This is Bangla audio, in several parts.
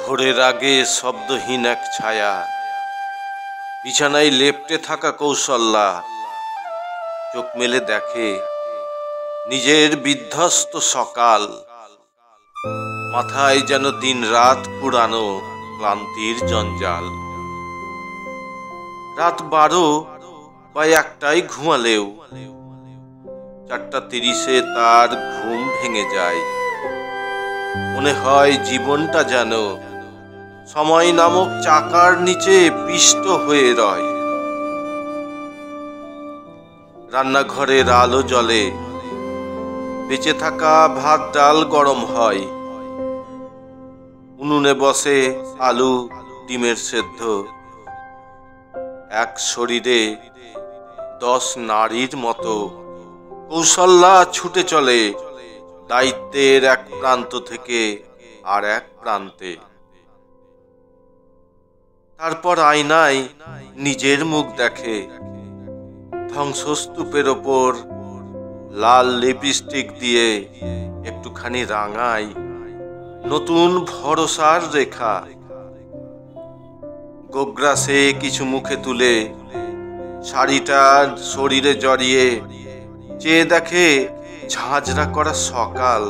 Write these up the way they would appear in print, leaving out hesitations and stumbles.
ভোরের আগে শব্দহীন এক ছায়া, বিছানায় লেপ্টে থাকা কৌশল্যা চোখ মেলে দেখে নিজের বিধ্বস্ত সকাল। মাথায় যেন দিন রাত পুরানো ক্লান্তির জঞ্জাল। রাত 12 বা 1টায় ঘুমালেও 4:30-এ তার ঘুম ভেঙে যায়। মনে হয় জীবনটা যেন সময় নামক চাকার নিচে পিষ্ট হয়ে রয়। রান্নাঘরের আলো জ্বলে, বেঁচে থাকা ভাত ডাল গরম হয়। উনুনে বসে আলু ডিমের সেদ্ধ। এক শরীরে 10 নারীর মতো কৌশল্যা ছুটে চলে দায়িত্বের এক প্রান্ত থেকে আর এক প্রান্তে। তারপর আয়নায় নিজের মুখ দেখে। ধ্বংসস্তূপের ওপর লাল লিপস্টিক দিয়ে একটুখানি রাঙায় নতুন ভরসার রেখা। গোগ্রাসে কিছু মুখে তুলে শাড়িটা শরীরে জড়িয়ে চেয়ে দেখে ঝাঁঝরা করা সকাল।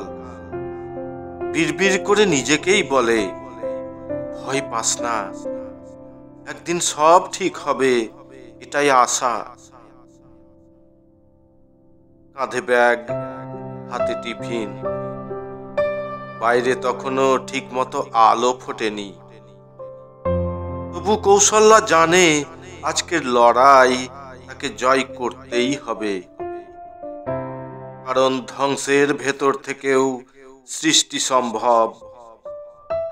বিড়বিড় করে নিজেকেই বলে, ভয় পাস না, একদিন সব ঠিক হবে, এটাই আশা। কাঁধে ব্যাগ, হাতে টিফিন। বাইরে তখনও ঠিক মতো আলো ফোটেনি। তবু কৌশল্যা জানে আজকের লড়াই তাকে জয় করতেই হবে। কারণ ধ্বংসের ভেতর থেকেও সৃষ্টি সম্ভব।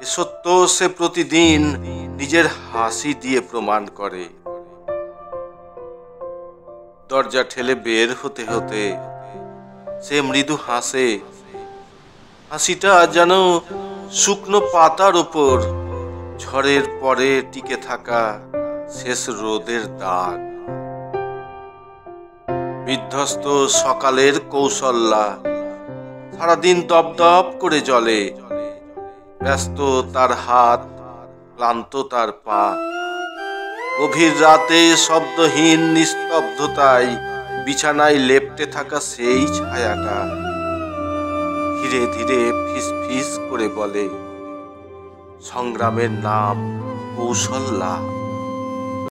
এ সত্য সে প্রতিদিন নিজের হাসি দিয়ে প্রমাণ করে। দরজা ঠেলে বের হতে হতে সে মৃদু হাসে। হাসিটা যেন শুকনো পাতার ওপর ঝড়ের পরে টিকে থাকা শেষ রোদের দাগ। বিধ্বস্ত সকালের কৌশল্যা সারাদিন দপদপ করে জ্বলে। ব্যস্ত তার হাত, ক্লান্ত তার পা। গভীর রাতে শব্দহীন নিস্তব্ধতায় বিছানায় লেপ্টে থাকা সেই ছায়াটা ধীরে ধীরে ফিস ফিস করে বলে, সংগ্রামের নাম কৌশল্যা।